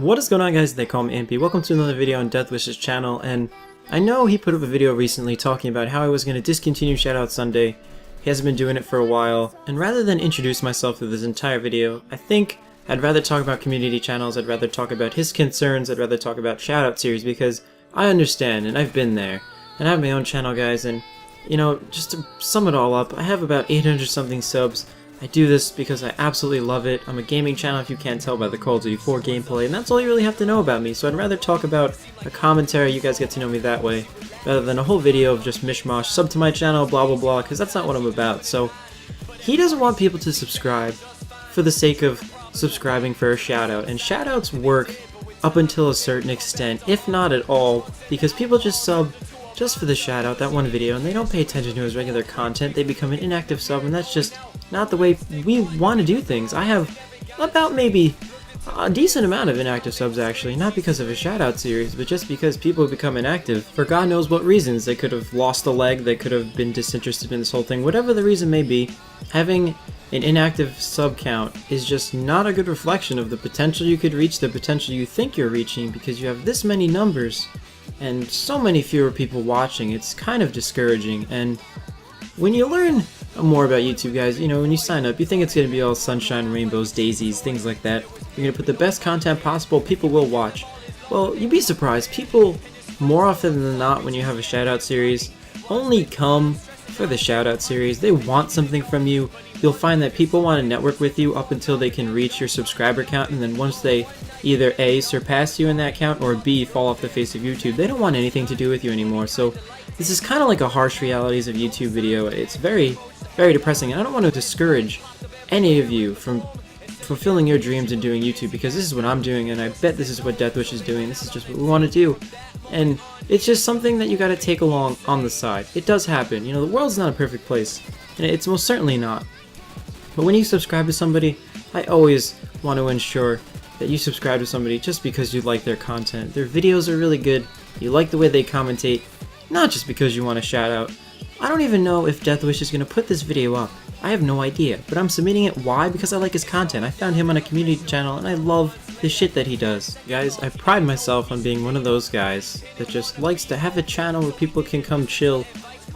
What is going on, guys? They call me Ampy. Welcome to another video on Deathwish's channel, and I know he put up a video recently talking about how I was going to discontinue Shoutout Sunday. He hasn't been doing it for a while, and rather than introduce myself through this entire video, I think I'd rather talk about community channels, I'd rather talk about his concerns, I'd rather talk about Shoutout series, because I understand, and I've been there, and I have my own channel, guys, and, you know, just to sum it all up, I have about 800 something subs. I do this because I absolutely love it. I'm a gaming channel, if you can't tell by the Call of Duty 4 gameplay, and that's all you really have to know about me, so I'd rather talk about a commentary, you guys get to know me that way, rather than a whole video of just mishmash, sub to my channel, blah blah blah, because that's not what I'm about. So, he doesn't want people to subscribe for the sake of subscribing for a shoutout, and shoutouts work up until a certain extent, if not at all, because people just sub just for the shoutout, that one video, and they don't pay attention to his regular content. They become an inactive sub, and that's just not the way we want to do things. I have about maybe a decent amount of inactive subs, actually, not because of a shoutout series, but just because people become inactive for God knows what reasons. They could have lost a leg, they could have been disinterested in this whole thing, whatever the reason may be. Having an inactive sub count is just not a good reflection of the potential you could reach, the potential you think you're reaching, because you have this many numbers and so many fewer people watching. It's kind of discouraging. And when you learn more about YouTube, guys, you know, when you sign up, you think it's going to be all sunshine, rainbows, daisies, things like that. You're going to put the best content possible, people will watch. Well, you'd be surprised. People, more often than not, when you have a shoutout series, only come for the shoutout series. They want something from you. You'll find that people want to network with you up until they can reach your subscriber count, and then once they either A, surpass you in that count, or B, fall off the face of YouTube, they don't want anything to do with you anymore. So this is kind of like a harsh realities of YouTube video. It's very, very depressing, and I don't want to discourage any of you from fulfilling your dreams and doing YouTube, because this is what I'm doing, and I bet this is what Deathwish is doing. This is just what we want to do, and it's just something that you got to take along on the side. It does happen. You know, the world's not a perfect place, and it's most certainly not. But when you subscribe to somebody, I always want to ensure that you subscribe to somebody just because you like their content. Their videos are really good, you like the way they commentate, not just because you want a shout out. I don't even know if Deathwish is going to put this video up. I have no idea, but I'm submitting it. Why? Because I like his content. I found him on a community channel and I love the shit that he does. Guys, I pride myself on being one of those guys that just likes to have a channel where people can come chill.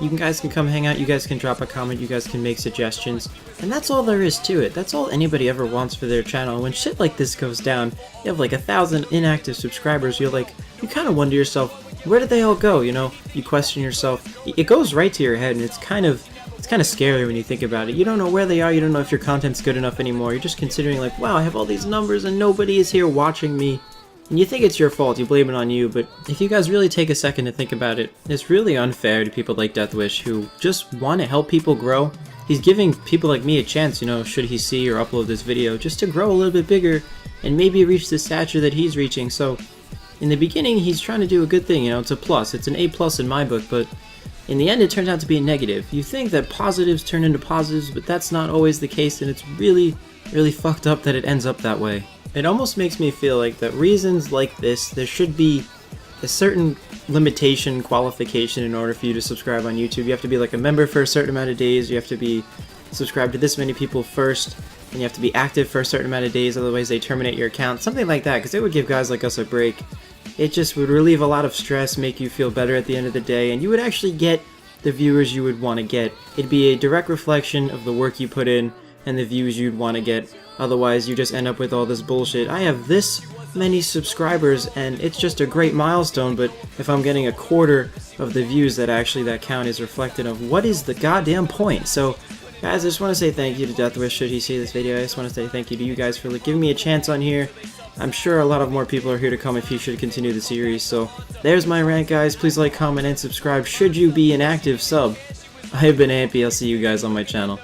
You guys can come hang out, you guys can drop a comment, you guys can make suggestions, and that's all there is to it. That's all anybody ever wants for their channel. When shit like this goes down, you have like 1,000 inactive subscribers, you kind of wonder yourself, where did they all go, you know? You question yourself. It goes right to your head, and it's kind of scary when you think about it. You don't know where they are, you don't know if your content's good enough anymore. You're just considering like, wow, I have all these numbers and nobody is here watching me. And you think it's your fault, you blame it on you, but if you guys really take a second to think about it, it's really unfair to people like Deathwish who just want to help people grow. He's giving people like me a chance, you know, should he see or upload this video, just to grow a little bit bigger and maybe reach the stature that he's reaching. So in the beginning, he's trying to do a good thing, you know, it's a plus, it's an A+ in my book, but in the end it turns out to be a negative. You think that positives turn into positives, but that's not always the case, and it's really, really fucked up that it ends up that way. It almost makes me feel like that reasons like this, there should be a certain limitation, qualification in order for you to subscribe on YouTube. You have to be like a member for a certain amount of days, you have to be subscribed to this many people first, and you have to be active for a certain amount of days, otherwise they terminate your account, something like that, because it would give guys like us a break. It just would relieve a lot of stress, make you feel better at the end of the day, and you would actually get the viewers you would want to get. It'd be a direct reflection of the work you put in and the views you'd want to get. Otherwise, you just end up with all this bullshit. I have this many subscribers, and it's just a great milestone, but if I'm getting a quarter of the views that actually that count is reflected of, what is the goddamn point? So, guys, I just want to say thank you to Deathwish should he see this video. I just want to say thank you to you guys for giving me a chance on here. I'm sure a lot of more people are here to come if you should continue the series. So, there's my rant, guys. Please like, comment, and subscribe should you be an active sub. I have been Ampy. I'll see you guys on my channel.